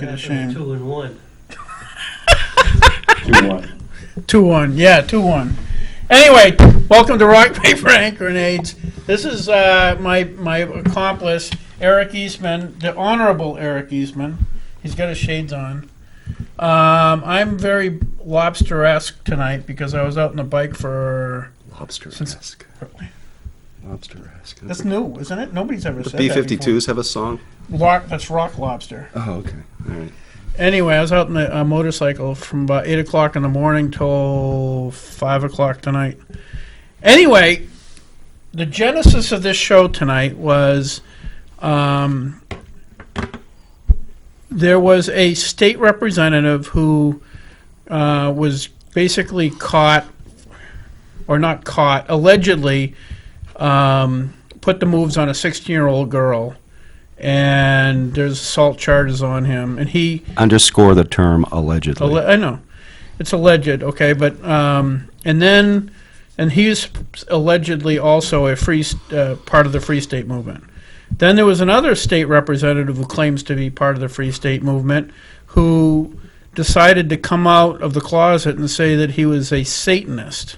it a shame. 2-1. 2-1. 2-1, yeah, 2-1. Anyway, welcome to Rock, Paper, and Grenades. This is my accomplice, Eric Eastman, the Honorable Eric Eastman. He's got his shades on. I'm very lobster-esque tonight because I was out on the bike for... Lobster-esque. Lobster-esque. That's new, isn't it? Nobody's ever said that B-52s before. have a song? That's rock lobster. Oh, okay. All right. Anyway, I was out on a motorcycle from about 8 o'clock in the morning till 5 o'clock tonight. Anyway, the genesis of this show tonight was there was a state representative who was basically caught, or not caught, allegedly put the moves on a 16-year-old girl. And there's assault charges on him, and he Underscore the term allegedly. I know it's alleged, okay, but and he's allegedly also a free part of the Free State Movement. Then there was another state representative who claims to be part of the Free State Movement who decided to come out of the closet and say that he was a Satanist.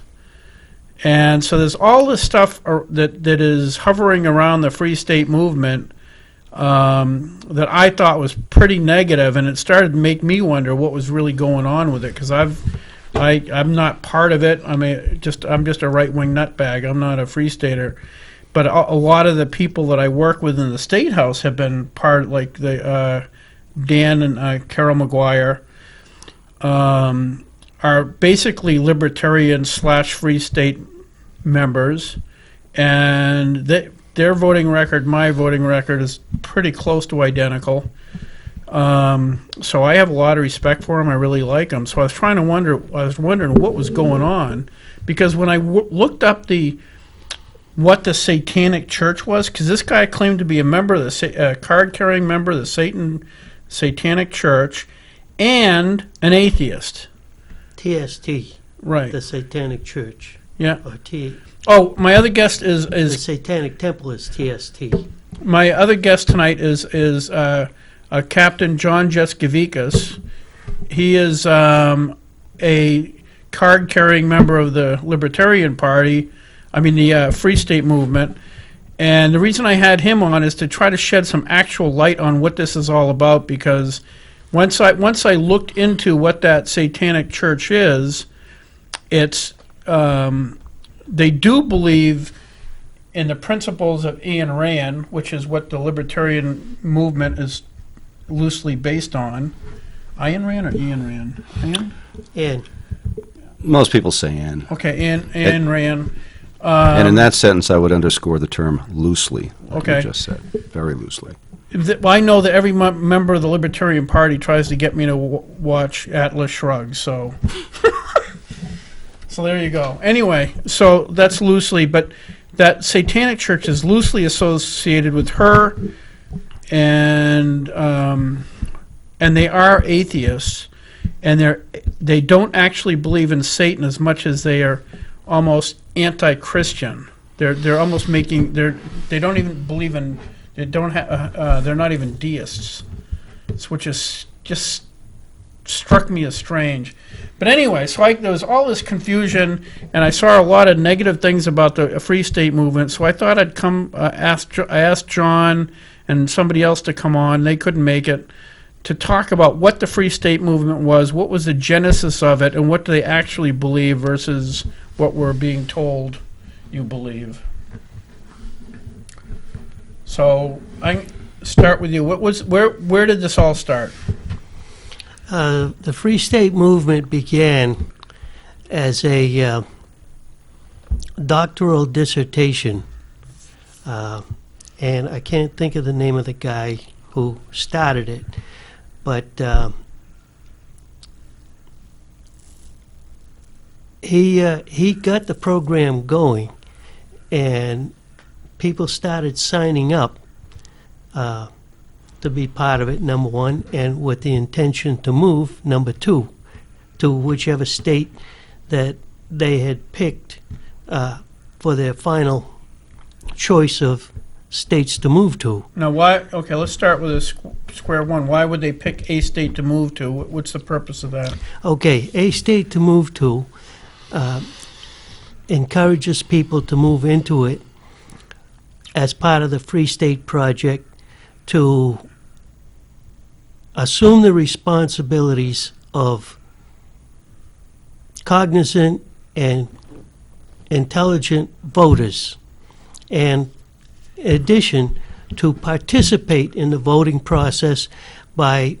And so there's all this stuff that is hovering around the Free State Movement that I thought was pretty negative, and it started to make me wonder what was really going on with it, because I'm not part of it. I'm just a right-wing nutbag. I'm not a Free Stater, but a lot of the people that I work with in the State House have been part, like the Dan and Carol McGuire, are basically libertarian / Free State members, and their voting record, my voting record, is pretty close to identical. So I have a lot of respect for them. I really like them. So I was wondering what was going on, because when I looked up what the Satanic Church was, because this guy claimed to be a member of the card-carrying member of the Satanic Church, and an atheist. TST. Right. The Satanic Church. Yeah. Or T. Oh, my other guest is The Satanic Temple is TST. my other guest tonight is Captain John Jeskivikas. He is a card-carrying member of the Libertarian Party, the Free State Movement. And the reason I had him on is to try to shed some actual light on what this is all about, because once I looked into what that Satanic Church is, it's they do believe in the principles of Ayn Rand, which is what the Libertarian movement is loosely based on. Ayn Rand or Ian Rand? And Most people say "and." Okay, Ayn Rand. And in that sentence, I would underscore the term loosely, like Okay. you just said, very loosely. Well, I know that every member of the Libertarian Party tries to get me to watch Atlas Shrugged, so... So there you go. Anyway, so that's loosely, but that Satanic Church is loosely associated with her, and they are atheists, and they don't actually believe in Satan as much as they are almost anti-Christian. They're almost making they don't even believe in they're not even deists, which is just struck me as strange. But anyway, so there was all this confusion, and I saw a lot of negative things about the Free State Movement. So I thought I'd come I asked John and somebody else to come on. They couldn't make it, to talk about what the Free State Movement was, what was the genesis of it, and what do they actually believe versus what we're being told you believe. So I start with you. Where did this all start? the Free State Movement began as a doctoral dissertation, and I can't think of the name of the guy who started it, but he got the program going, and people started signing up to be part of it, number one, and with the intention to move, number two, to whichever state that they had picked for their final choice of states to move to. Now, why, okay, let's start with square one. Why would they pick a state to move to? What's the purpose of that? Okay, a state to move to encourages people to move into it as part of the Free State Project to assume the responsibilities of cognizant and intelligent voters, and in addition, to participate in the voting process by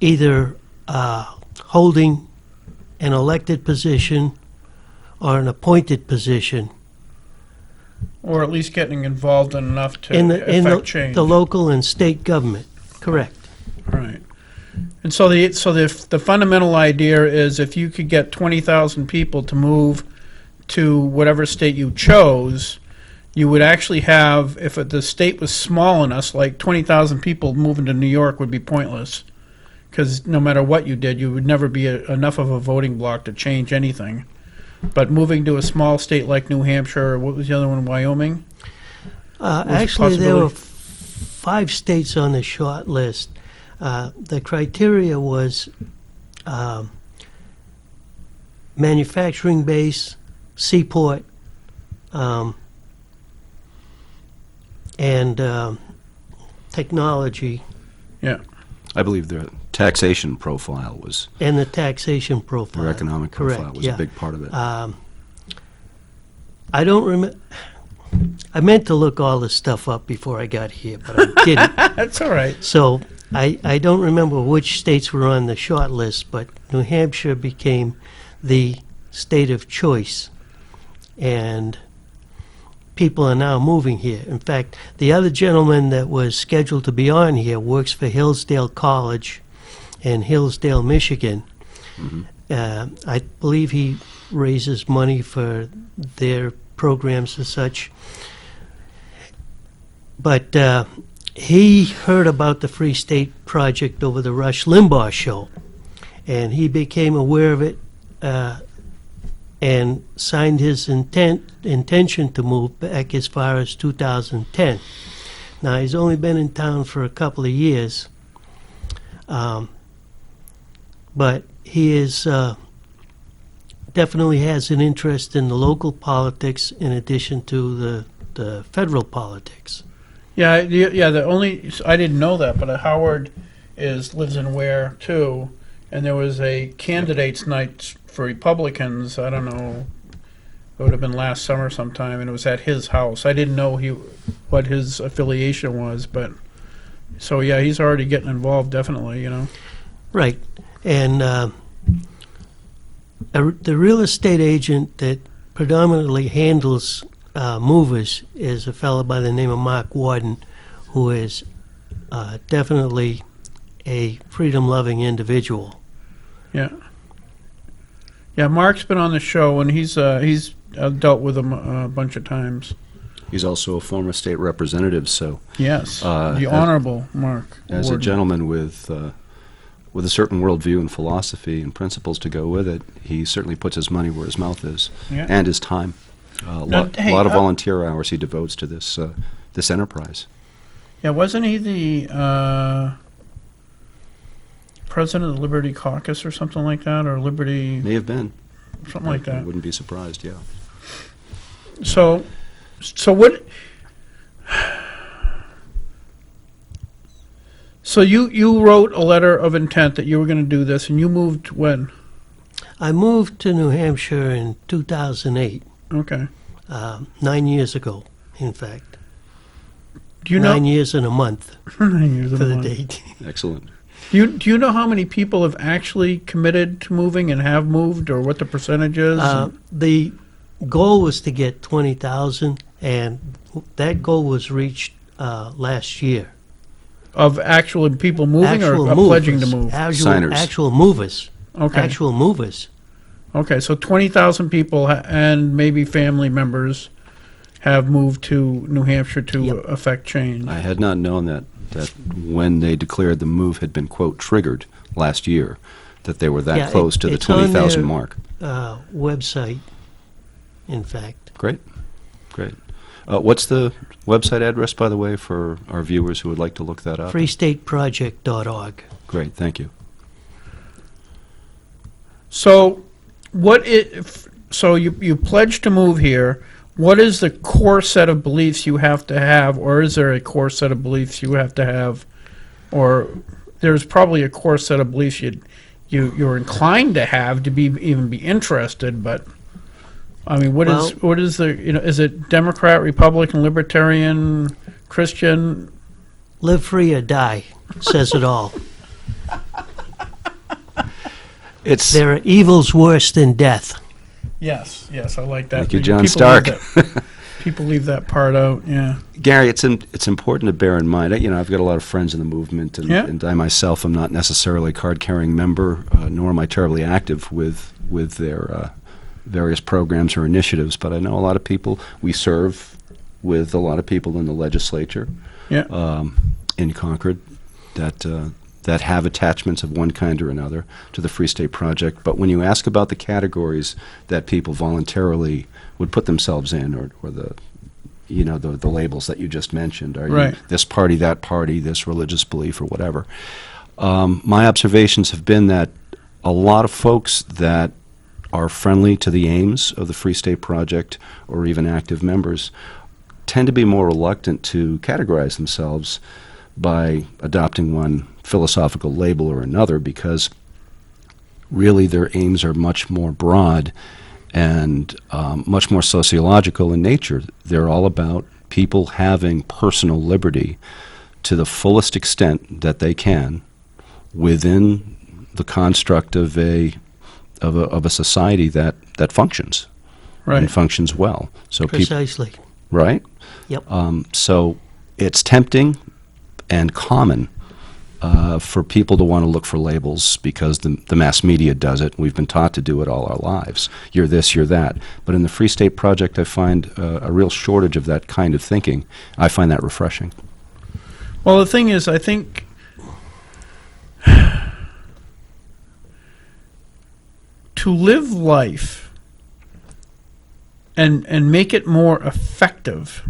either holding an elected position or an appointed position Or at least getting involved enough to in affect change? the local and state government. Correct. Right. And so the fundamental idea is if you could get 20,000 people to move to whatever state you chose, you would actually have, if the state was small enough, like 20,000 people moving to New York would be pointless. Because no matter what you did, you would never be enough of a voting bloc to change anything. But moving to a small state like New Hampshire, or what was the other one, Wyoming? Actually, there were 5 states on the short list. The criteria was manufacturing base, seaport, and technology, Yeah. I believe their taxation profile was, and the taxation profile. their economic profile Correct, was yeah. a big part of it. I don't remember. I meant to look all this stuff up before I got here, but I didn't. That's all right. So I don't remember which states were on the short list, but New Hampshire became the state of choice, and people are now moving here. In fact, the other gentleman that was scheduled to be on here works for Hillsdale College in Hillsdale, Michigan. I believe he raises money for their programs and such. But he heard about the Free State Project over the Rush Limbaugh show, and he became aware of it and signed his intention to move back as far as 2010. Now, he's only been in town for a couple of years, but he is definitely has an interest in the local politics in addition to the federal politics. Yeah, the only, I didn't know that, but Howard lives in Ware too, and there was a candidates night for Republicans, I don't know, it would have been last summer sometime, and it was at his house. I didn't know what his affiliation was, but, so yeah, he's already getting involved, definitely, you know. Right, and the real estate agent that predominantly handles movers is a fellow by the name of Mark Warden, who is definitely a freedom-loving individual. Yeah. Yeah, Mark's been on the show, and he's dealt with him a bunch of times. He's also a former state representative, so Yes, the as- Honorable Mark as a Warden. gentleman with a certain worldview and philosophy and principles to go with it, he certainly puts his money where his mouth is, Yeah. and his time. A Now, lot, hey, lot of volunteer hours he devotes to this this enterprise. Yeah, wasn't he the president of the Liberty Caucus or something like that, or Liberty, May have been. something like I that? wouldn't be surprised, yeah. So what? So you wrote a letter of intent that you were going to do this, and you moved when? I moved to New Hampshire in 2008, Okay. 9 years ago, in fact. Do you know 9 years and a month 9 years for of the month. date. Excellent. Do you know how many people have actually committed to moving and have moved, or what the percentage is? The goal was to get 20,000, and that goal was reached last year. Of actual people moving or Actual pledging to movers. move? Signers. Actual movers. Okay. Actual movers. Okay, so 20,000 people and maybe family members have moved to New Hampshire to Yep. affect change. I had not known that when they declared the move had been, quote, triggered last year, that they were that Yeah, close to the it's on 20,000 their- mark. Website, in fact. Great. Great. What's the website address, by the way, for our viewers who would like to look that up? freestateproject.org. Great, thank you. So, so you pledge to move here. What is the core set of beliefs you have to have, or is there a core set of beliefs you have to have, or there's probably a core set of beliefs you're inclined to have to even be interested, but I mean, what is the, is it Democrat, Republican, Libertarian, Christian? Live free or die says it all. There are evils worse than death. Yes, I like that. Thank you, John People Stark. People leave that part out, yeah. Gary, it's important to bear in mind, I've got a lot of friends in the movement, and I myself am not necessarily a card-carrying member, nor am I terribly active with their various programs or initiatives, but I know a lot of people. We serve with a lot of people in the legislature in Concord that have attachments of one kind or another to the Free State Project. But when you ask about the categories that people voluntarily would put themselves in, or the labels that you just mentioned, are you this party, that party, this religious belief, or whatever, my observations have been that a lot of folks that are friendly to the aims of the Free State Project, or even active members, tend to be more reluctant to categorize themselves by adopting one philosophical label or another, because really their aims are much more broad and much more sociological in nature. They're all about people having personal liberty to the fullest extent that they can within the construct of a society that functions and functions well. So Precisely. Right? Yep. So it's tempting and common for people to want to look for labels because the mass media does it. We've been taught to do it all our lives. You're this, you're that. But in the Free State Project, I find a real shortage of that kind of thinking. I find that refreshing. Well, the thing is, I think to live life and make it more effective,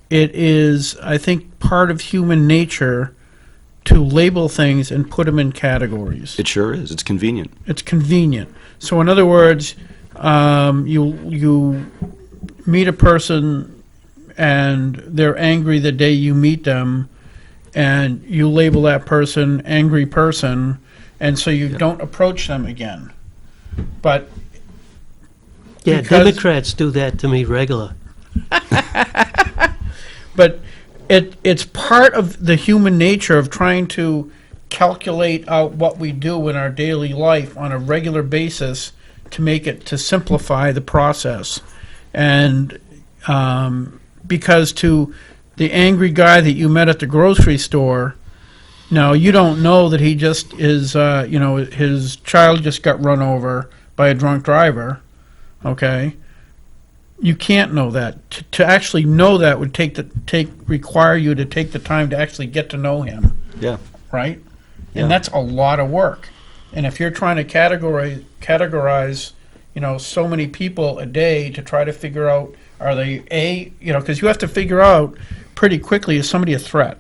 it is, I think, part of human nature to label things and put them in categories. It sure is. It's convenient. It's convenient. So in other words, you meet a person and they're angry the day you meet them, and you label that person angry person, and so you don't approach them again. But Democrats do that to me regular. But it's part of the human nature of trying to calculate out what we do in our daily life on a regular basis to simplify the process. And because to the angry guy that you met at the grocery store, now you don't know that he just is, his child just got run over by a drunk driver, okay? You can't know that. To actually know that would require you to take the time to actually get to know him. Yeah. Right? Yeah. And that's a lot of work. And if you're trying to categorize, so many people a day to try to figure out, are they because you have to figure out pretty quickly, is somebody a threat?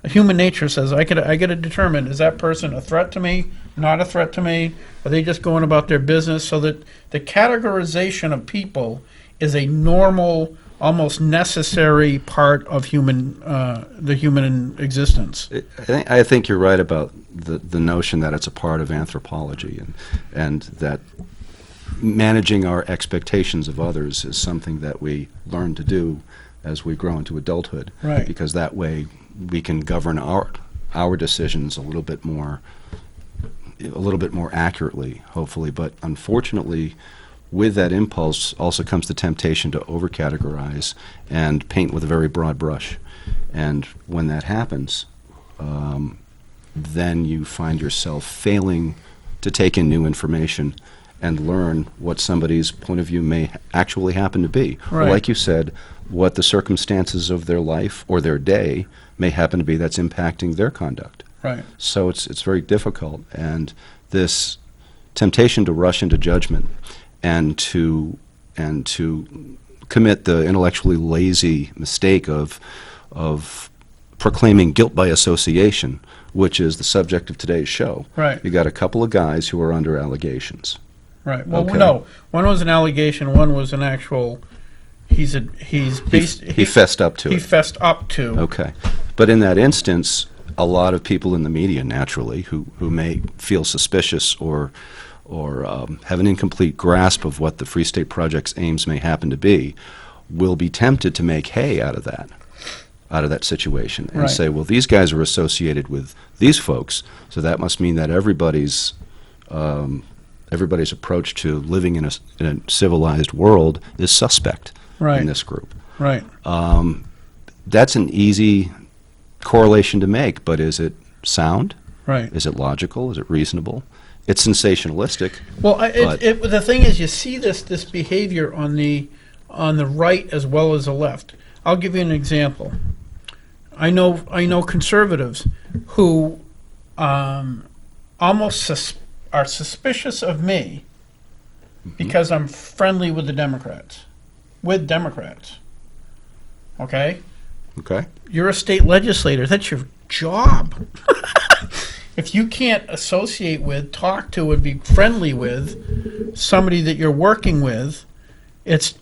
Human nature says, I got to determine, is that person a threat to me, not a threat to me? Are they just going about their business? So that the categorization of people is a normal, almost necessary part of the human existence. I think you're right about the notion that it's a part of anthropology, and that managing our expectations of others is something that we learn to do as we grow into adulthood. Right. Because that way we can govern our decisions a little bit more accurately, hopefully. But unfortunately, with that impulse also comes the temptation to over-categorize and paint with a very broad brush. And when that happens, then you find yourself failing to take in new information and learn what somebody's point of view may actually happen to be. Right. Or like you said, what the circumstances of their life or their day may happen to be that's impacting their conduct. Right. So it's very difficult, and this temptation to rush into judgment and to commit the intellectually lazy mistake of proclaiming guilt by association, which is the subject of today's show. Right. You got a couple of guys who are under allegations. Right. Well, Okay. no. One was an allegation. One was an actual. He Fessed up to He it. fessed up to. Okay. But in that instance, a lot of people in the media, naturally, who may feel suspicious or have an incomplete grasp of what the Free State Project's aims may happen to be, will be tempted to make hay out of that situation and Right. say, well, these guys are associated with these folks, so that must mean that everybody's approach to living in a civilized world is suspect Right. in this group. Right. That's an easy correlation to make, but is it sound? Right. Is it logical? Is it reasonable? It's sensationalistic. Well, But- the thing is, you see this behavior on the right as well as the left. I'll give you an example. I know conservatives who almost are suspicious of me because I'm friendly with the Democrats. With Democrats. Okay? Okay. You're a state legislator. That's your job. If you can't associate with, talk to, and be friendly with somebody that you're working with, it's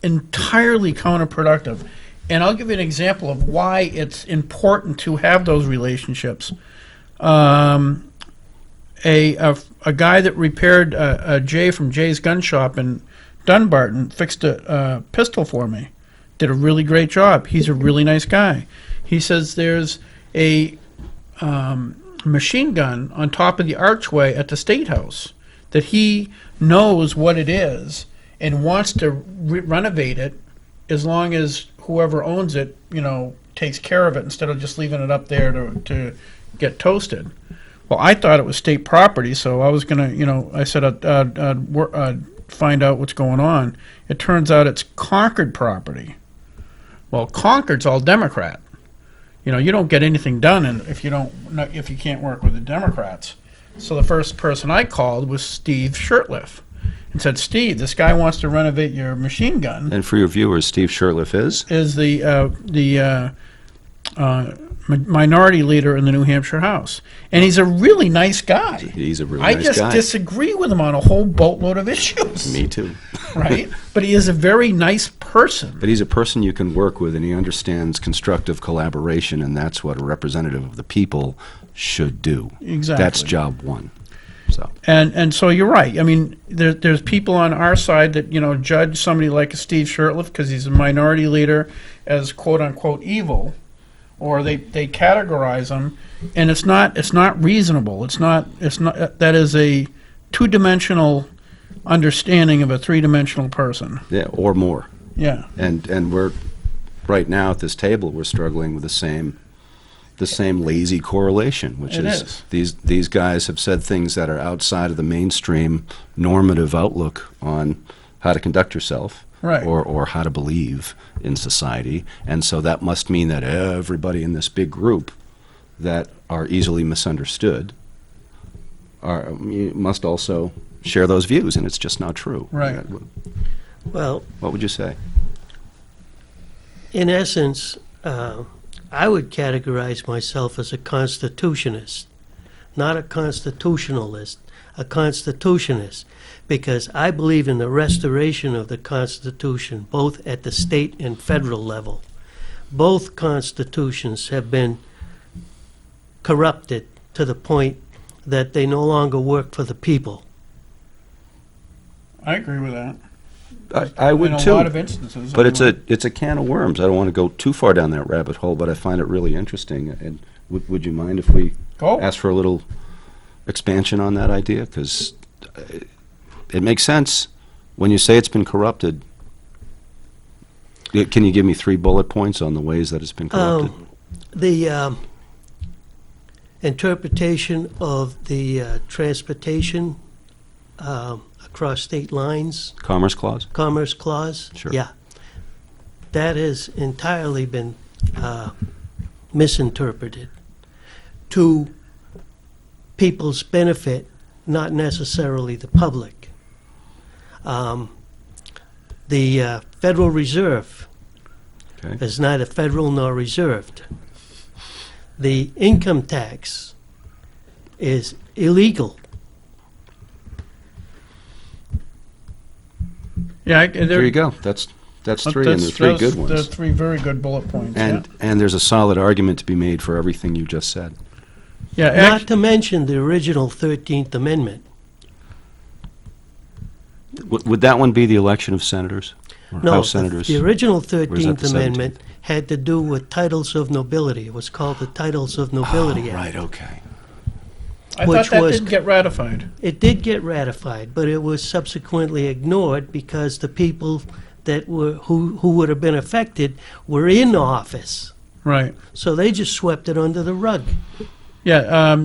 entirely counterproductive. And I'll give you an example of why it's important to have those relationships. A guy that repaired a Jay from Jay's gun shop in Dunbarton fixed a pistol for me. Did a really great job. He's a really nice guy. He says there's a machine gun on top of the archway at the State House that he knows what it is and wants to renovate it as long as whoever owns it, takes care of it instead of just leaving it up there to get toasted. Well, I thought it was state property, so I was going to, I said I'd find out what's going on. It turns out it's Concord property. Well, Concord's all Democrat. You don't get anything done if you can't work with the Democrats. So the first person I called was Steve Shirtliff and said, Steve, this guy wants to renovate your machine gun. And for your viewers, Steve Shirtliff is the minority leader in the New Hampshire House. And he's a really nice guy. He's a really I nice just guy. disagree with him on a whole boatload of issues. Me too. Right? But he is a very nice person. But he's a person you can work with, and he understands constructive collaboration, and that's what a representative of the people should do. Exactly. That's job one. So And so you're right. I mean, there's people on our side that, judge somebody like a Steve Shirtliff because he's a minority leader as quote-unquote evil, or they categorize him, and it's not reasonable. It's not that is a two-dimensional understanding of a three-dimensional person. yeah, or more. Yeah. And we're right now at this table we're struggling with the same lazy correlation, which It is these guys have said things that are outside of the mainstream normative outlook on how to conduct yourself. Right. Or how to believe in society, and so that must mean that everybody in this big group that are easily misunderstood must also share those views, and it's just not true. Right. Well, What would you say? in essence, I would categorize myself as a constitutionist, not a constitutionalist, a constitutionist, because I believe in the restoration of the Constitution, both at the state and federal level. Both constitutions have been corrupted to the point that they no longer work for the people. I agree with that. I would in too. a lot of instances. But it's a can of worms. I don't want to go too far down that rabbit hole, but I find it really interesting. And would you mind if we Go. ask for a little expansion on that idea? Because it makes sense when you say it's been corrupted. Can you give me 3 bullet points on the ways that it's been corrupted? The interpretation of the transportation across state lines, Commerce Clause? Commerce Clause. Sure. Yeah. That has entirely been misinterpreted to people's benefit, not necessarily the public. The Federal Reserve Okay. is neither federal nor reserved. The income tax is illegal. Yeah, There you go. That's three, and they're three good ones. They're three very good bullet points. And there's a solid argument to be made for everything you just said. yeah, Not to mention the original 13th Amendment. Would that one be the election of senators? Or No, House senators? the original Or is that 13th the 17th? Amendment had to do with titles of nobility. It was called the Titles of Nobility Act. Right, okay. I which thought that was- didn't get ratified. It did get ratified, but it was subsequently ignored because the people that were who would have been affected were in office. Right. So they just swept it under the rug. Yeah,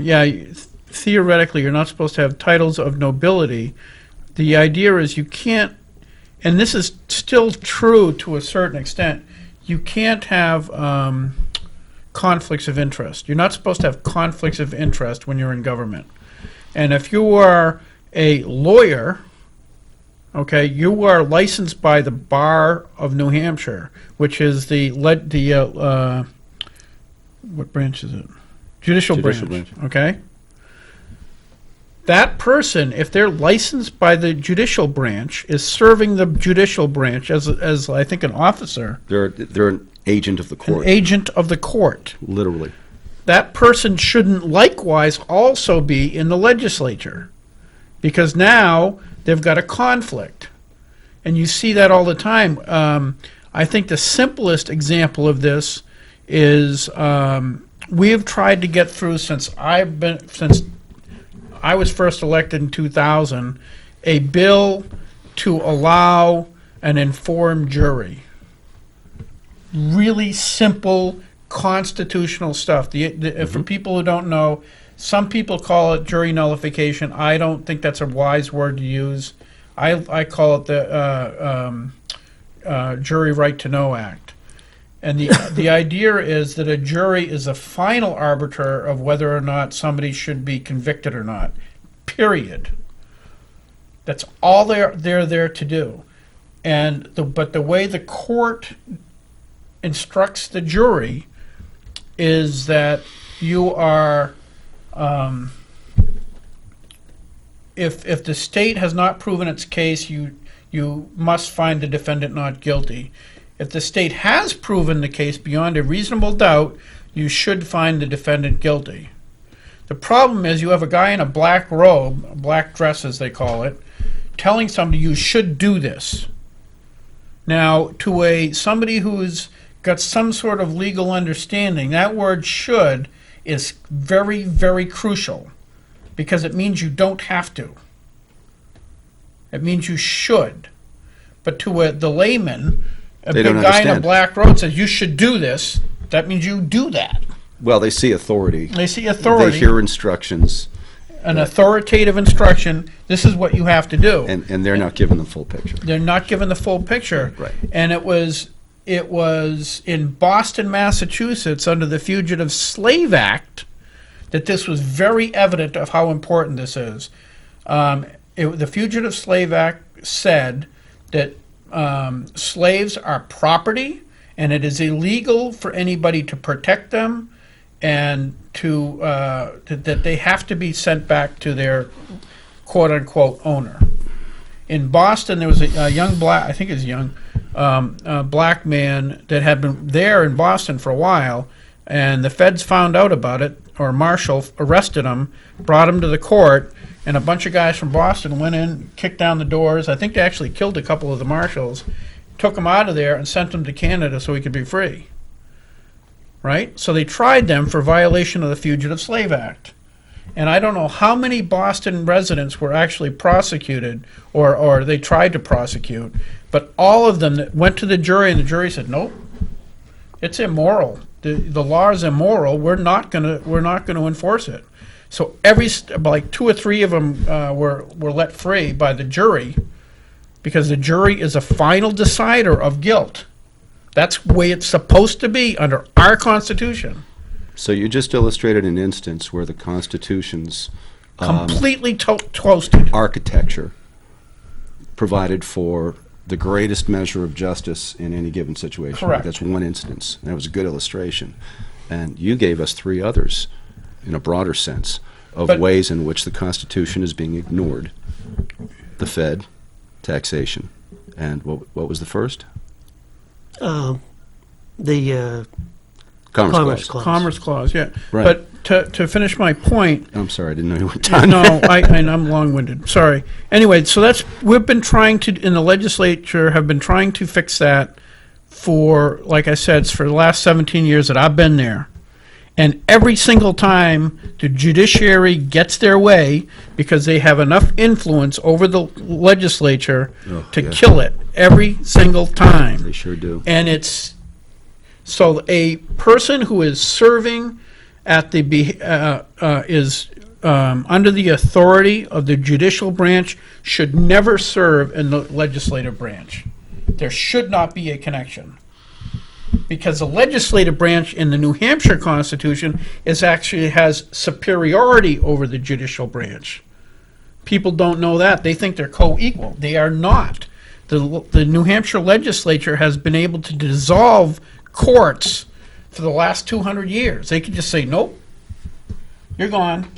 theoretically, you're not supposed to have titles of nobility. The idea is you can't, and this is still true to a certain extent, you can't have conflicts of interest. You're not supposed to have conflicts of interest when you're in government. And if you are a lawyer, okay, you are licensed by the Bar of New Hampshire, which is what branch is it? Judicial branch. Okay? That person, if they're licensed by the judicial branch, is serving the judicial branch as I think an officer, They're an agent of the an court, agent of the court. literally. That person shouldn't likewise also be in the legislature, because now they've got a conflict. And you see that all the time. I think the simplest example of this is we have tried to get through since I was first elected in 2000, a bill to allow an informed jury. Really simple constitutional stuff. For people who don't know, some people call it jury nullification. I don't think that's a wise word to use. I call it the Jury Right to Know Act. And the idea is that a jury is a final arbiter of whether or not somebody should be convicted or not. Period. That's all they're there to do. But the way the court instructs the jury is that you are, if the state has not proven its case, you must find the defendant not guilty. If the state has proven the case beyond a reasonable doubt, you should find the defendant guilty. The problem is you have a guy in a black robe, a black dress as they call it, telling somebody you should do this. Now, to somebody who's got some sort of legal understanding, that word should is very, very crucial, because it means you don't have to. It means you should. But to the layman, a They big don't guy in a understand. black robe says you should do this, that means you do that. Well, they see authority. They see authority, They hear instructions, an authoritative instruction, this is what you have to do. and they're not given the full picture. They're not given the full picture. Right. And it was in Boston, Massachusetts, under the Fugitive Slave Act, that this was very evident of how important this is. The Fugitive Slave Act said that slaves are property, and it is illegal for anybody to protect them, and that they have to be sent back to their quote-unquote owner. In Boston, there was a young black, I think it was young, black man that had been there in Boston for a while, and the feds found out about it, or Marshall arrested him, brought him to the court, and a bunch of guys from Boston went in, kicked down the doors. I think they actually killed a couple of the marshals, took him out of there, and sent him to Canada so he could be free. Right? So they tried them for violation of the Fugitive Slave Act. And I don't know how many Boston residents were actually prosecuted, or they tried to prosecute, but all of them that went to the jury, and the jury said, nope, it's immoral. The law is immoral. We're not gonna enforce it. So like 2 or 3 of them were let free by the jury, because the jury is a final decider of guilt. That's the way it's supposed to be under our Constitution. So you just illustrated an instance where the Constitution's Completely toasted. architecture provided for the greatest measure of justice in any given situation. Correct. That's one instance. That was a good illustration. And you gave us three others in a broader sense of But- ways in which the Constitution is being ignored. The Fed, taxation, and what was the first? The Commerce Commerce Clause. Clause. Commerce Clause, yeah. Right. But to finish my point, I'm sorry, I didn't know you were done. no, and I'm long-winded, sorry. Anyway, so we've been trying to, in the legislature, have been trying to fix that for, like I said, it's for the last 17 years that I've been there. And every single time the judiciary gets their way, because they have enough influence over the legislature Oh, to yeah. kill it, every single time. They sure do. And it's, so a person who is serving at the, under the authority of the judicial branch should never serve in the legislative branch. There should not be a connection. Because the legislative branch in the New Hampshire Constitution has superiority over the judicial branch. People don't know that. They think they're co-equal. They are not. The New Hampshire legislature has been able to dissolve courts for the last 200 years. They could just say, nope, you're gone.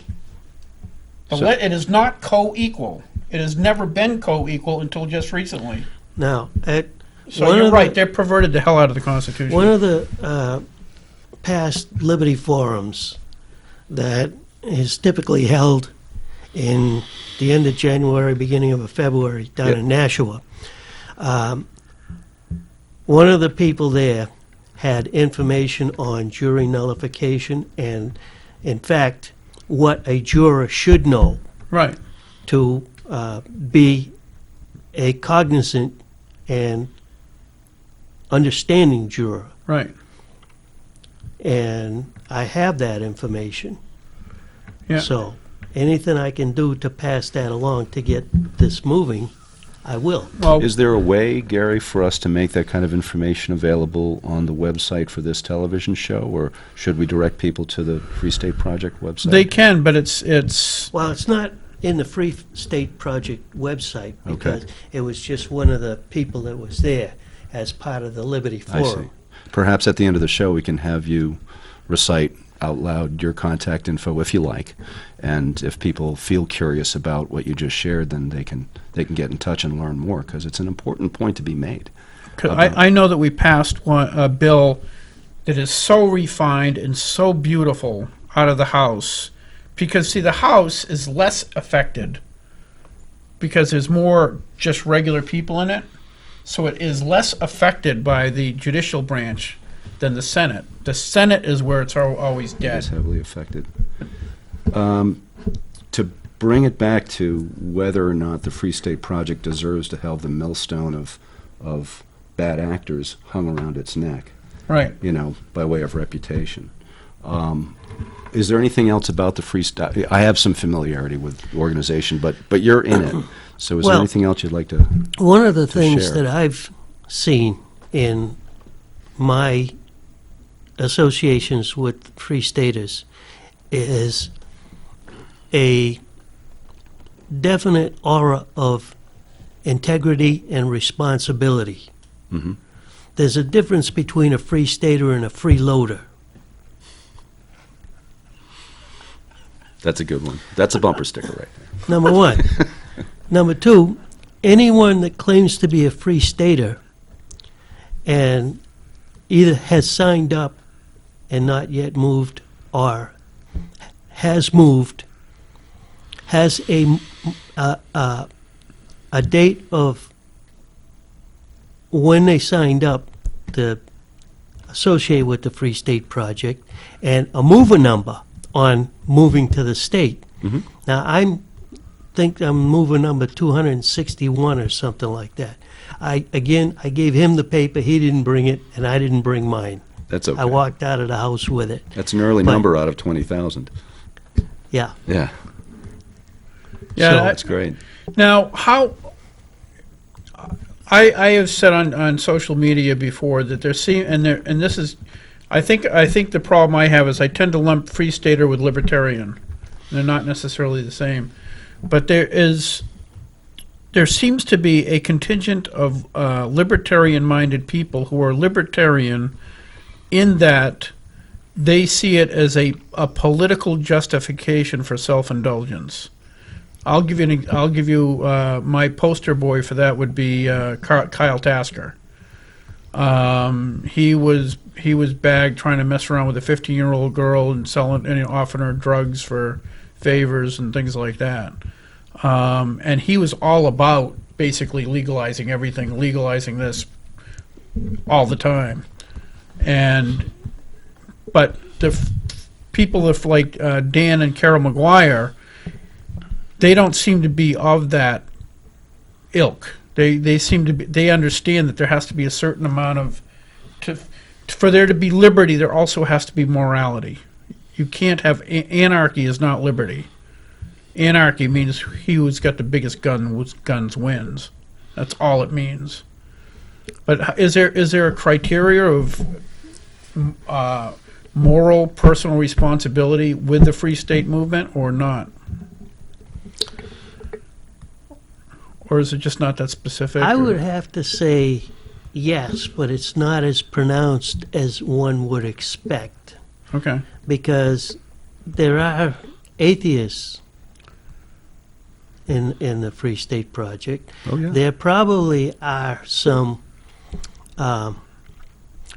It is not co-equal. It has never been co-equal until just recently. Now, So one you're of right, the- they're perverted the hell out of the Constitution. one of the past Liberty Forums that is typically held in the end of January, beginning of February, down Yep. in Nashua. One of the people there had information on jury nullification and, in fact, what a juror should know Right. to be a cognizant and understanding juror. Right. And I have that information. Yeah. So anything I can do to pass that along to get this moving, I will. Well, Is there a way, Gary, for us to make that kind of information available on the website for this television show, or should we direct people to the Free State Project website? they can, but it's Well, it's not in the Free State Project website Okay. because it was just one of the people that was there as part of the Liberty I see. Forum. Perhaps at the end of the show, we can have you recite out loud your contact info, if you like, and if people feel curious about what you just shared, then they can get in touch and learn more, because it's an important point to be made. 'cause I know that we passed a bill that is so refined and so beautiful out of the House, because see, the House is less affected because there's more just regular people in it, so it is less affected by the judicial branch than the Senate. The Senate is where it's always It dead. is heavily affected. To bring it back to whether or not the Free State Project deserves to have the millstone of bad actors hung around its neck, Right. by way of reputation. Is there anything else about the Free State? I have some familiarity with the organization, but you're in it. So is there Well, anything else you'd like to? One of the things share. that I've seen in my associations with Free Staters is a definite aura of integrity and responsibility. Mhm. There's a difference between a Free Stater and a freeloader. That's a good one. That's a bumper sticker right there. Number one. Number two, anyone that claims to be a Free Stater and either has signed up and not yet moved or has moved has a date of when they signed up to associate with the Free State Project and a mover number on moving to the state. Mhm. Now, I think I'm mover number 261 or something like that. I gave him the paper, he didn't bring it, and I didn't bring mine. That's okay. I walked out of the house with it. That's an early But- number out of 20,000. Yeah. Yeah, Yeah. So- that's great. Now, how I have said on social media before that and this is, I think the problem I have is I tend to lump Free Stater with Libertarian. They're not necessarily the same, but there is there seems to be a contingent of libertarian-minded people who are libertarian in that they see it as a political justification for self-indulgence. I'll give you my poster boy for that would be Kyle Tasker. He was bagged trying to mess around with a 15-year-old girl and selling and offering her drugs for favors and things like that. And he was all about basically legalizing everything, legalizing this all the time. But the people like Dan and Carol McGuire, they don't seem to be of that ilk. They seem to be. They understand that there has to be a certain amount of, for there to be liberty, there also has to be morality. You can't have anarchy is not liberty. Anarchy means he who's got the biggest guns wins. That's all it means. But is there a criteria of moral personal responsibility with the Free State Movement or not? Or is it just not that specific? I would have to say yes, but it's not as pronounced as one would expect. Okay. Because there are atheists in the Free State Project. Oh, yeah. There probably are some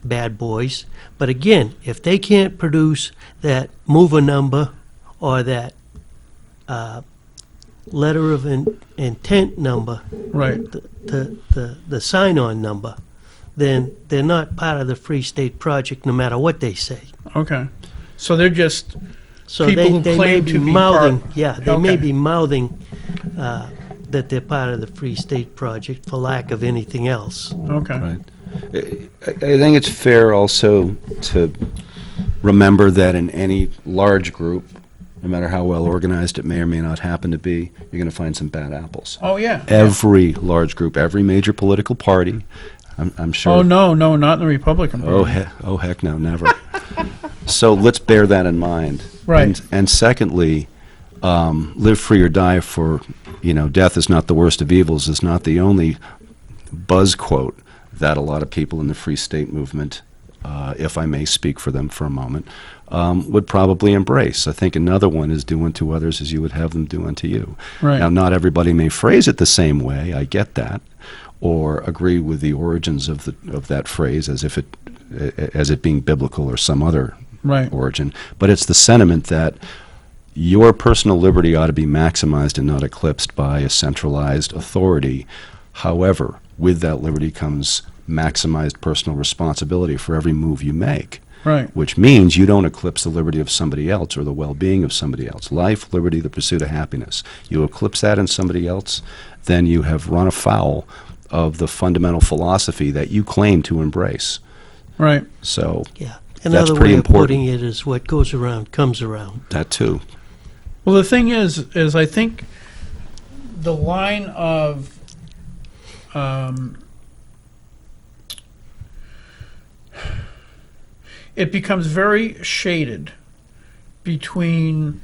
bad boys, but again, if they can't produce that mover number or that letter of intent number, Right. the sign-on number, then they're not part of the Free State Project no matter what they say. Okay. So they're just So people who they may claim be to be mouthing, part. yeah, they may Okay. be mouthing that they're part of the Free State Project for lack of anything else. Okay. Right. I think it's fair also to remember that in any large group, no matter how well organized it may or may not happen to be, you're going to find some bad apples. Oh yeah. Every large group, every major political party, I'm sure. Oh no, not in the Republican Party. Heck no, never. So let's bear that in mind. Right. And secondly, live free or die for, death is not the worst of evils is not the only buzz quote that a lot of people in the Free State Movement, if I may speak for them for a moment, would probably embrace. I think another one is do unto others as you would have them do unto you. Right. Now, not everybody may phrase it the same way, I get that, or agree with the origins of that phrase as it being biblical or some other Right. origin, but it's the sentiment that your personal liberty ought to be maximized and not eclipsed by a centralized authority. However, with that liberty comes maximized personal responsibility for every move you make, Right. which means you don't eclipse the liberty of somebody else or the well-being of somebody else. Life, liberty, the pursuit of happiness. You eclipse that in somebody else, then you have run afoul of the fundamental philosophy that you claim to embrace. Right. So Yeah. That's Another pretty way of important. putting it is what goes around comes around. that too. Well, the thing is I think the line of it becomes very shaded between,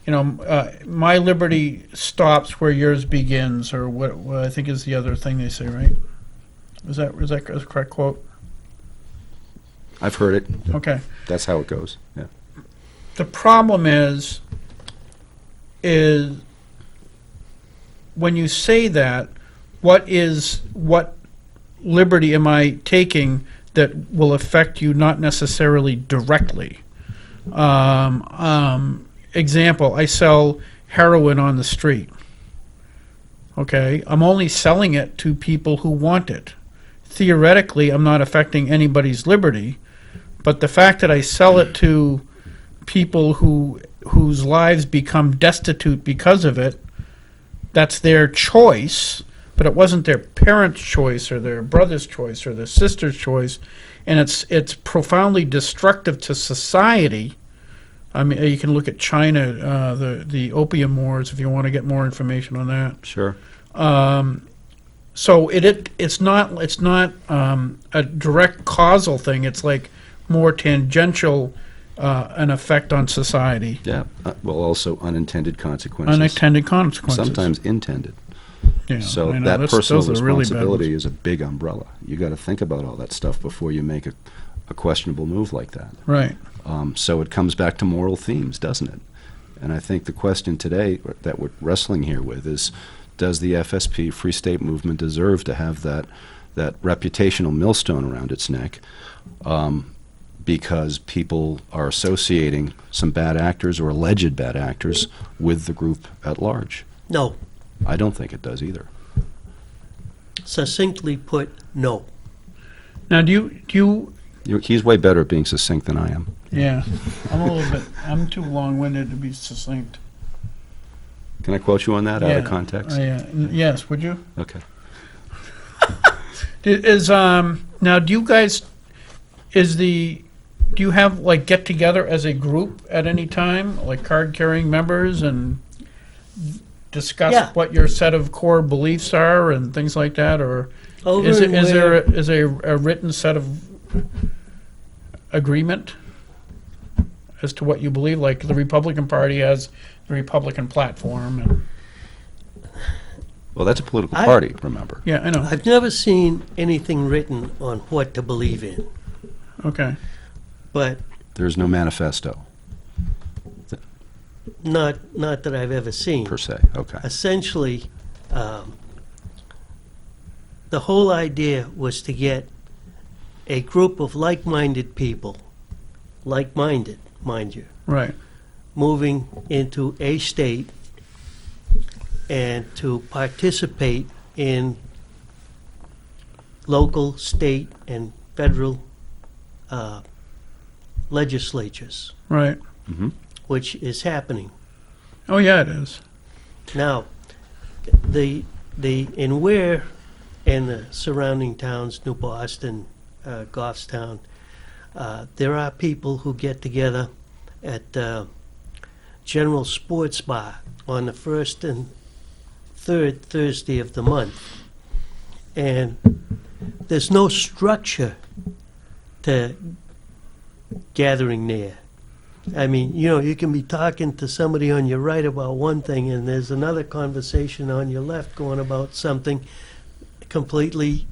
my liberty stops where yours begins, or what I think is the other thing they say, right? Is that a correct quote? I've heard it. Okay. That's how it goes. Yeah. The problem is when you say that, what liberty am I taking that will affect you not necessarily directly? Example, I sell heroin on the street. Okay, I'm only selling it to people who want it. Theoretically, I'm not affecting anybody's liberty, but the fact that I sell it to people whose lives become destitute because of it, that's their choice, but it wasn't their parents' choice or their brother's choice or their sister's choice, and it's profoundly destructive to society. I mean, you can look at China, the opium wars, if you want to get more information on that. Sure. So it's not a direct causal thing. It's like more tangential an effect on society. Yeah. Well, also unintended consequences. Unintended consequences. Sometimes intended. Yeah, So I know. that personal those are really bad responsibility ones. is a big umbrella. You got to think about all that stuff before you make a questionable move like that. Right. So it comes back to moral themes, doesn't it? And I think the question today that we're wrestling here with is, does the FSP, Free State Movement, deserve to have that reputational millstone around its neck because people are associating some bad actors or alleged bad actors with the group at large? No. I don't think it does either. Succinctly put, no. Now, do you He's way better at being succinct than I am. yeah, I'm too long-winded to be succinct. Can I quote you on that out of Yeah, context? yes, would you? Okay. Now, do you guys, do you have, like, get-together as a group at any time, like card-carrying members, and discuss Yeah. what your set of core beliefs are and things like that, or Over is and where- there a written set of agreement as to what you believe? Like the Republican Party has the Republican platform, and Well, that's a political I- party, remember. yeah, I know. I've never seen anything written on what to believe in, Okay, but There's no manifesto, not that I've ever seen. per se. Okay. Essentially, the whole idea was to get a group of like-minded people, like-minded, mind you, right, moving into a state and to participate in local, state, and federal legislatures, right. hmm which is happening. Oh yeah, it is. Now, in Ware and the surrounding towns, New Boston, Goffstown, there are people who get together at General Sports Bar on the first and third Thursday of the month. And there's no structure to gathering there. I mean, you can be talking to somebody on your right about one thing, and there's another conversation on your left going about something completely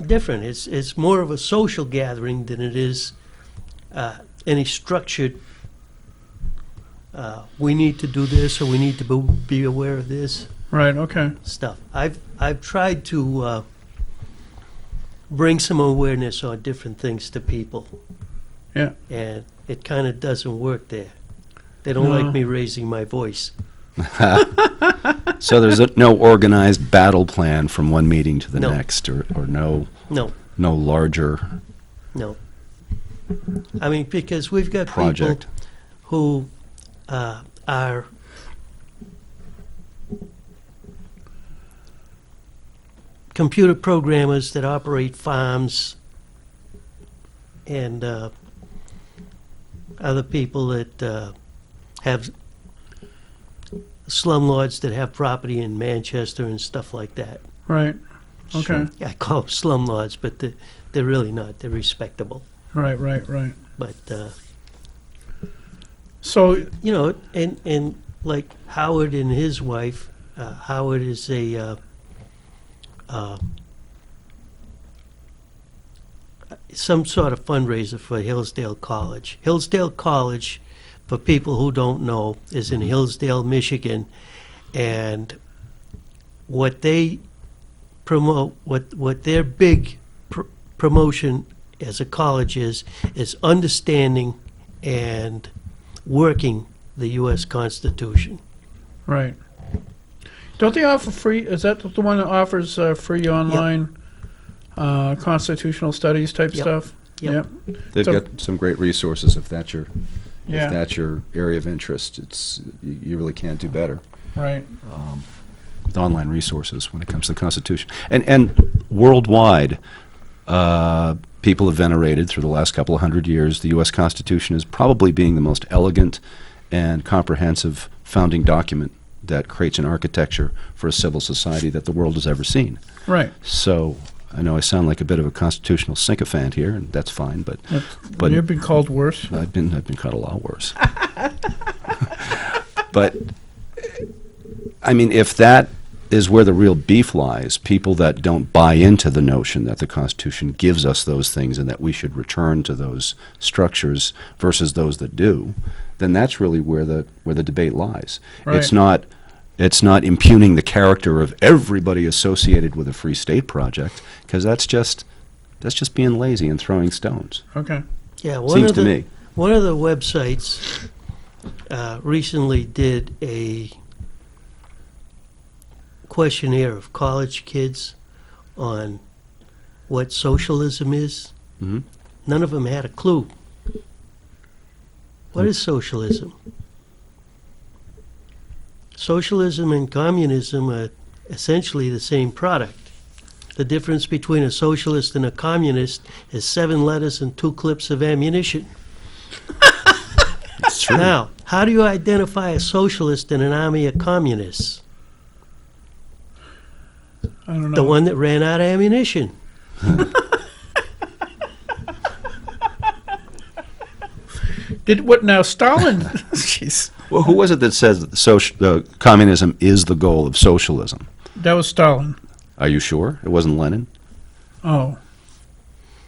different. It's more of a social gathering than it is any structured, we need to do this or we need to be aware of this Right. Okay. stuff. I've tried to bring some awareness on different things to people, Yeah. and it kind of doesn't work there. They don't No. like me raising my voice. So there's no organized battle plan from one meeting to the No. next, or no No, larger no. I mean, because we've got project. people who are computer programmers that operate farms, and other people that have slumlords that have property in Manchester and stuff like that. Right. Okay. Yeah, I call them slumlords, but they're really not. They're respectable. Right. Right. Right. But So and like Howard and his wife, Howard is a some sort of fundraiser for Hillsdale College. Hillsdale College, for people who don't know, is in Hillsdale, Michigan, and what they promote, what their big promotion as a college is understanding and working the U.S. Constitution. right. Don't they offer free? Is that the one that offers free online constitutional studies type Yep. stuff? Yep. They've So- got some great resources if that's your Yeah. if that's your area of interest. You really can't do better Right. with online resources when it comes to the Constitution. And worldwide, people have venerated through the last couple of hundred years the U.S. Constitution as probably being the most elegant and comprehensive founding document that creates an architecture for a civil society that the world has ever seen. Right. So I know I sound like a bit of a constitutional sycophant here, and that's fine, but You've been called worse. I've been called a lot worse. But I mean, if that is where the real beef lies, people that don't buy into the notion that the Constitution gives us those things and that we should return to those structures versus those that do, then that's really where the debate lies. Right. It's not impugning the character of everybody associated with a Free State Project, because that's just being lazy and throwing stones. Okay. Yeah, Seems to me. One of the websites recently did a questionnaire of college kids on what socialism is. Mm-hmm. None of them had a clue. What is socialism? Socialism and communism are essentially the same product. The difference between a socialist and a communist is 7 letters and 2 clips of ammunition. It's true. Now, how do you identify a socialist in an army of communists? I don't know. The one that ran out of ammunition. Did what now? Stalin. Jeez. Well, who was it that says that communism is the goal of socialism? That was Stalin. Are you sure? It wasn't Lenin? Oh.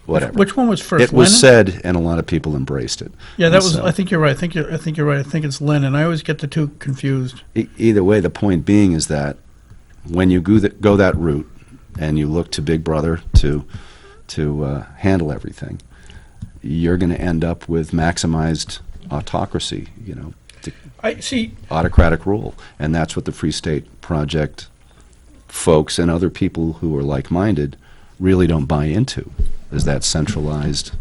Whatever. Which one was first? It was Lenin? said, and a lot of people embraced it. Yeah, that And was. so- I think you're right. I think you're right. I think it's Lenin. I always get the two confused. Either way, the point being is that when you go that route and you look to Big Brother to handle everything, you're going to end up with maximized autocracy, I see. autocratic rule. And that's what the Free State Project folks and other people who are like-minded really don't buy into, is that centralized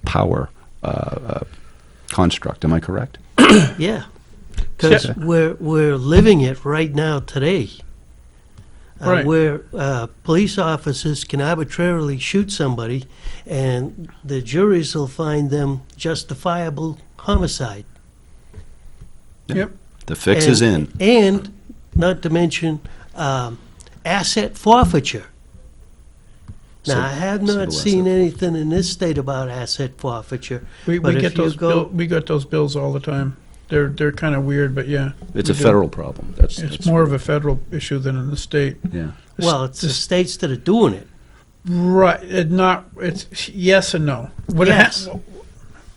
power construct. Am I correct? Yeah, because Yeah. we're living it right now today. Right. Where police officers can arbitrarily shoot somebody, and the juries will find them justifiable homicide. Yep. The fix is in. And not to mention asset forfeiture. Now, I have not civil seen asset anything in this state about asset forfeiture. We but get if you those. go- We got those bills all the time. They're kind of weird, but yeah. It's we a do. federal problem. That's It's more of a federal issue than in the state. Yeah. Well, it's the states that are doing it. Right. It's yes and no. What Yes.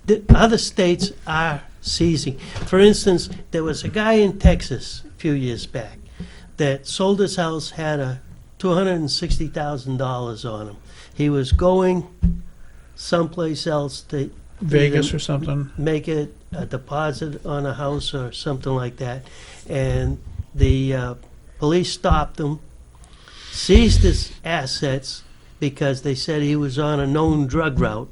The other states are seizing. For instance, there was a guy in Texas a few years back that sold his house, had a $260,000 on him. He was going someplace else to Vegas either or something. make a deposit on a house or something like that, and the police stopped him, seized his assets because they said he was on a known drug route,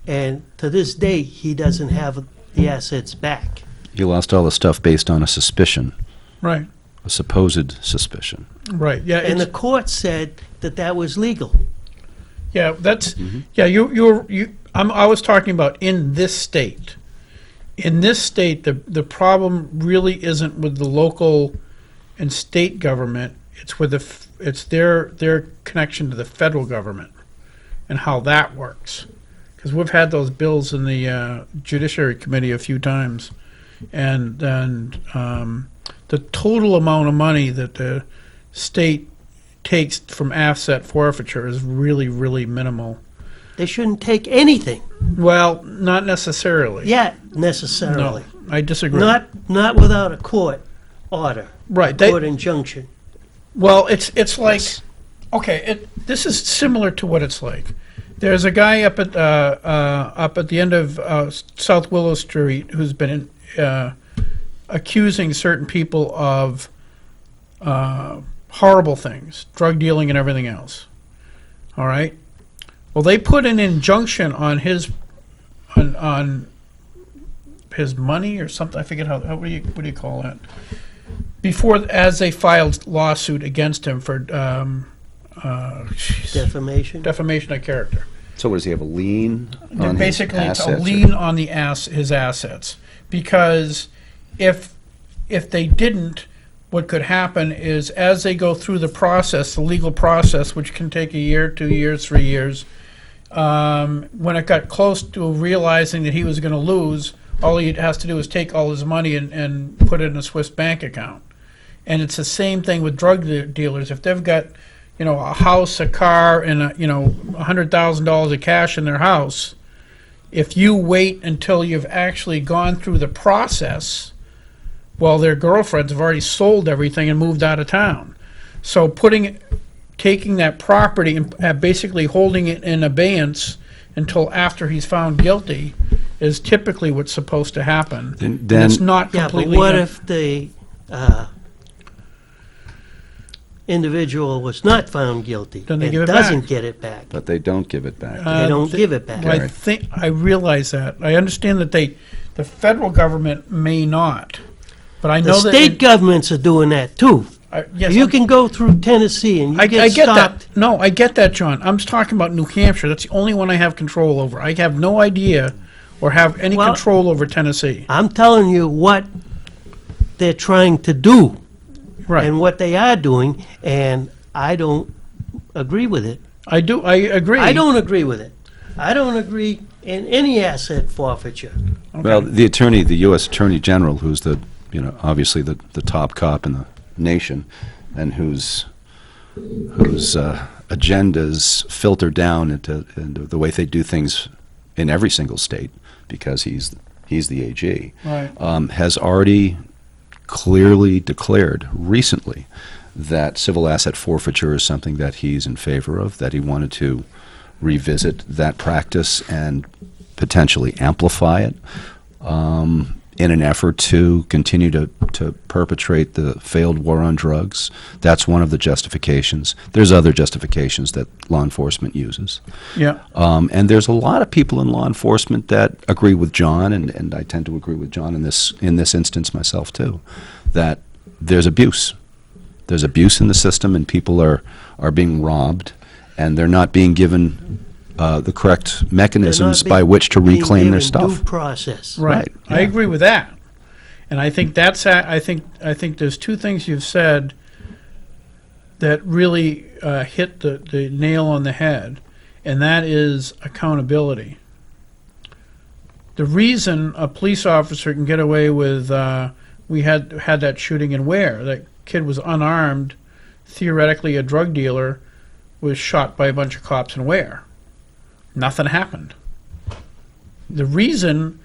and to this day he doesn't have the assets back. You lost all the stuff based on a suspicion, Right. a supposed suspicion. Right. Yeah. And the It's, court said that that was legal. yeah. That's. Yeah. You. I was talking about in this state. In this state, the problem really isn't with the local and state government. It's with it's their connection to the federal government and how that works. Because we've had those bills in the Judiciary Committee a few times, and the total amount of money that the state takes from asset forfeiture is really, really minimal. They shouldn't take anything Well, not necessarily. yet necessarily. No, I disagree. Not without a court order, right. court injunction. Well, it's like, okay, this is similar to what it's like. There's a guy up at the end of South Willow Street who's been accusing certain people of horrible things, drug dealing and everything else. All right. Well, they put an injunction on his money or something. I forget how what do you call that? As they filed lawsuit against him for Defamation. defamation of character. So what, does he have a lien on Basically, his it's a assets? lien on his assets, because if they didn't, what could happen is as they go through the process, the legal process, which can take a year, 2 years, 3 years, when it got close to realizing that he was going to lose, all he has to do is take all his money and put it in a Swiss bank account. And it's the same thing with drug dealers. If they've got, a house, a car, and $100,000 of cash in their house, if you wait until you've actually gone through the process, well, their girlfriends have already sold everything and moved out of town. So taking that property and basically holding it in abeyance until after he's found guilty is typically what's supposed to happen. Then it's not Yeah, but completely. what if the individual was not found guilty Then they and give it doesn't back. get it back? but they don't give it back. They don't give it back. I realize that. I understand that the federal government may not, but I The know that state governments are doing that too. yes, You can go through Tennessee and you I get get stopped. that. No, I get that, John. I'm just talking about New Hampshire. That's the only one I have control over. I have no idea or have any Well- control over Tennessee. I'm telling you what they're trying to do Right. and what they are doing, and I don't agree with it. I agree. I don't agree with it. I don't agree in any asset forfeiture. Well, the U.S. Attorney General, who's obviously the top cop in the nation, and whose agendas filter down into the way they do things in every single state, because he's the AG, Right. has already clearly declared recently that civil asset forfeiture is something that he's in favor of, that he wanted to revisit that practice and potentially amplify it in an effort to continue to perpetrate the failed war on drugs. That's one of the justifications. There's other justifications that law enforcement uses. Yeah. And there's a lot of people in law enforcement that agree with John, and I tend to agree with John in this instance myself too, that there's abuse. There's abuse in the system, and people are being robbed, and they're not being given the correct mechanisms by which to reclaim their stuff. Due process. Right. Yeah. I agree with that. And I think I think there's two things you've said that really hit the nail on the head, and that is accountability. The reason a police officer can get away with we had that shooting in Ware, that kid was unarmed, theoretically a drug dealer, was shot by a bunch of cops in Ware. Nothing happened. The reason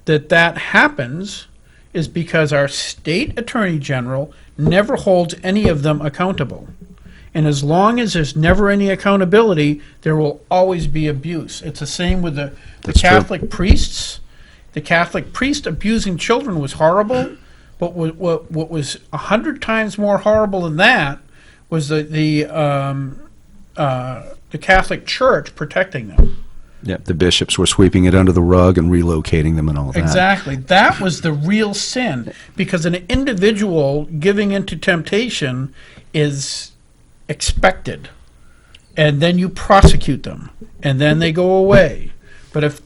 that happens is because our state attorney general never holds any of them accountable. And as long as there's never any accountability, there will always be abuse. It's the same with the That's true. Catholic priests. The Catholic priest abusing children was horrible, but what was 100 times more horrible than that was the Catholic Church protecting them. Yeah, the bishops were sweeping it under the rug and relocating them and all that. Exactly. That was the real sin, because an individual giving into temptation is expected, and then you prosecute them, and then they go away. But if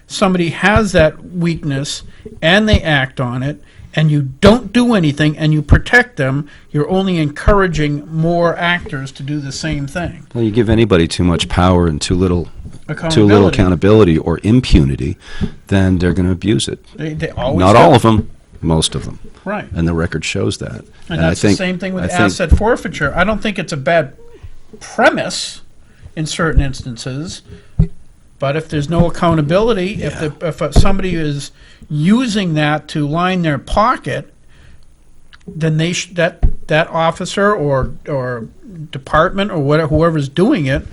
somebody has that weakness and they act on it, and you don't do anything and you protect them, you're only encouraging more actors to do the same thing. Well, you give anybody too much power and too little accountability or impunity, then they're going to abuse it. They always Not do. all of them, most of them. Right. And the record shows that. And that's the same thing with I think- asset forfeiture. I don't think it's a bad premise in certain instances, but if there's no accountability, if somebody is using that to line their pocket, then that officer or department or whatever, whoever's doing it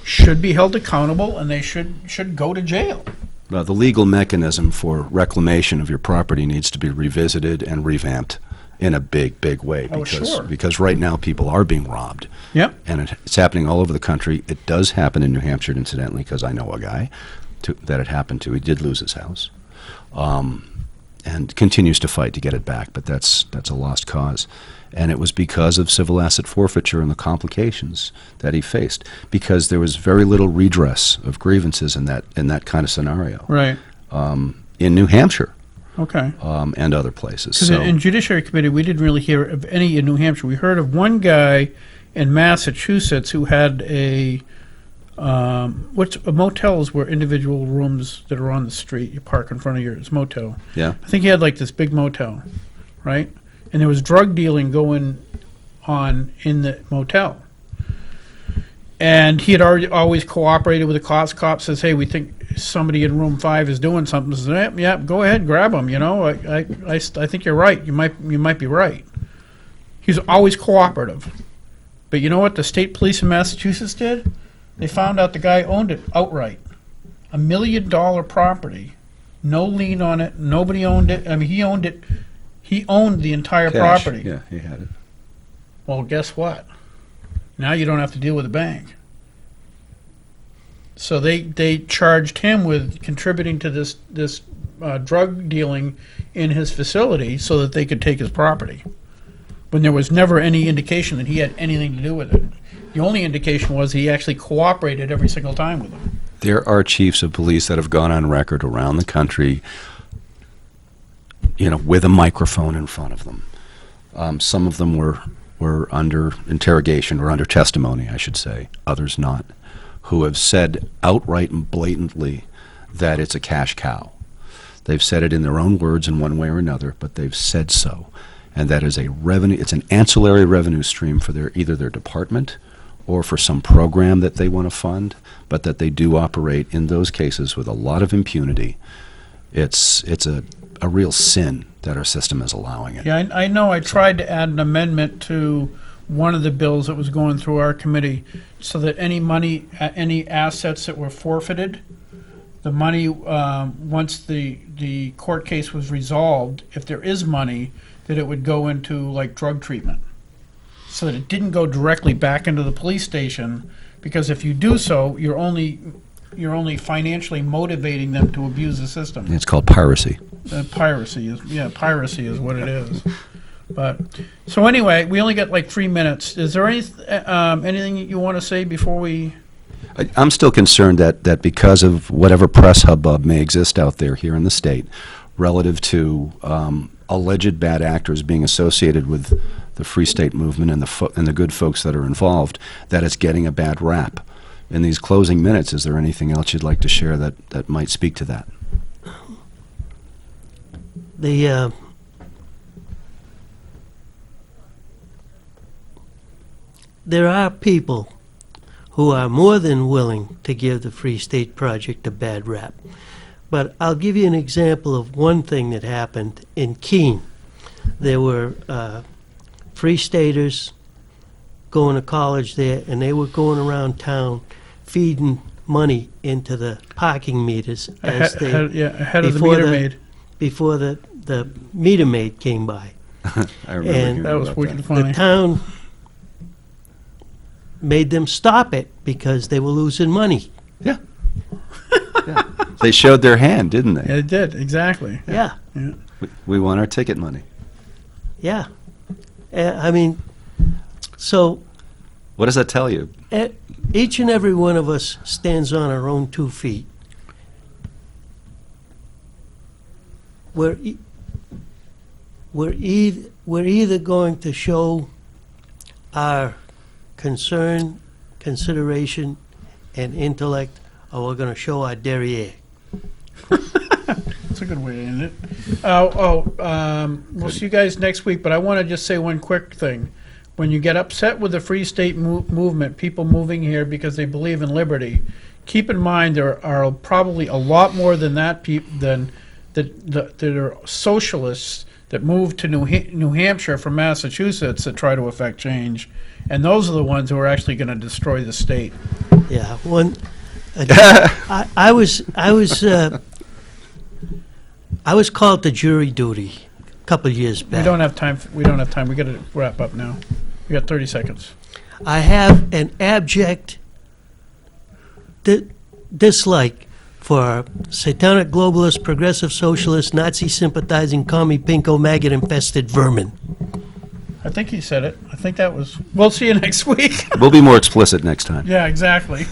should be held accountable, and they should go to jail. Well, the legal mechanism for reclamation of your property needs to be revisited and revamped in a big, big way. Oh, sure. Because right now people are being robbed. Yep. And it's happening all over the country. It does happen in New Hampshire, incidentally, because I know a guy that it happened to. He did lose his house. And continues to fight to get it back, but that's a lost cause. And it was because of civil asset forfeiture and the complications that he faced, because there was very little redress of grievances in that kind of scenario. Right. In New Hampshire. Okay. And other places. Because So, in Judiciary Committee, we didn't really hear of any in New Hampshire. We heard of one guy in Massachusetts who had a motels where individual rooms that are on the street. You park in front of yours motel. yeah. I think he had like this big motel, right? and there was drug dealing going on in the motel. And he had already always cooperated with the cops. Cop says, "Hey, we think somebody in room 5 is doing something." Says, "Yeah, go ahead, grab him. You know, I think you're right. You might be right." He's always cooperative. But you know what the state police in Massachusetts did? They found out the guy owned it outright. $1 million property, no lien on it. Nobody owned it. I mean, he owned it. He owned the entire Cash. property. Yeah, he had it. Well, guess what? Now you don't have to deal with the bank. So they charged him with contributing to this drug dealing in his facility so that they could take his property, when there was never any indication that he had anything to do with it. The only indication was he actually cooperated every single time with them. There are chiefs of police that have gone on record around the country, with a microphone in front of them. Some of them were under interrogation or under testimony, I should say, others not, who have said outright and blatantly that it's a cash cow. They've said it in their own words in one way or another, but they've said so. And that is it's an ancillary revenue stream for either their department or for some program that they want to fund, but that they do operate in those cases with a lot of impunity. It's a real sin that our system is allowing it. Yeah, I know. I tried to add an amendment to one of the bills that was going through our committee so that any money, any assets that were forfeited, the money, once the court case was resolved, if there is money, that it would go into like drug treatment, so that it didn't go directly back into the police station, because if you do so, you're only financially motivating them to abuse the system. It's called piracy. Piracy is what it is. But so anyway, we only got like 3 minutes. Is there anything you want to say before we? I'm still concerned that because of whatever press hubbub may exist out there here in the state relative to alleged bad actors being associated with the Free State movement and the good folks that are involved, that it's getting a bad rap. In these closing minutes, is there anything else you'd like to share that might speak to that? There are people who are more than willing to give the Free State Project a bad rap. But I'll give you an example of one thing that happened in Keene. There were Free Staters going to college there, and they were going around town feeding money into the parking meters as ahead of the meter maid. Before the meter maid came by. I remember that was wicked funny. The town made them stop it because they were losing money. Yeah. Yeah. They showed their hand, didn't they? Yeah, they did, exactly. Yeah. We want our ticket money. Yeah. I mean, so... What does that tell you? Each and every one of us stands on our own 2 feet. We're either going to show our concern, consideration, and intellect, or we're going to show our derriere. That's a good way to end it. We'll see you guys next week, but I want to just say one quick thing. When you get upset with the Free State movement, people moving here because they believe in liberty, keep in mind there are probably a lot more than that that are socialists that move to New Hampshire from Massachusetts that try to affect change, and those are the ones who are actually going to destroy the state. Yeah, I was called to jury duty a couple of years back. We don't have time. We got to wrap up now. We got 30 seconds. I have an abject dislike for satanic globalist, progressive socialist, Nazi sympathizing, commie, pinko, maggot infested vermin. I think he said it. I think that was. We'll see you next week. We'll be more explicit next time. Yeah, exactly.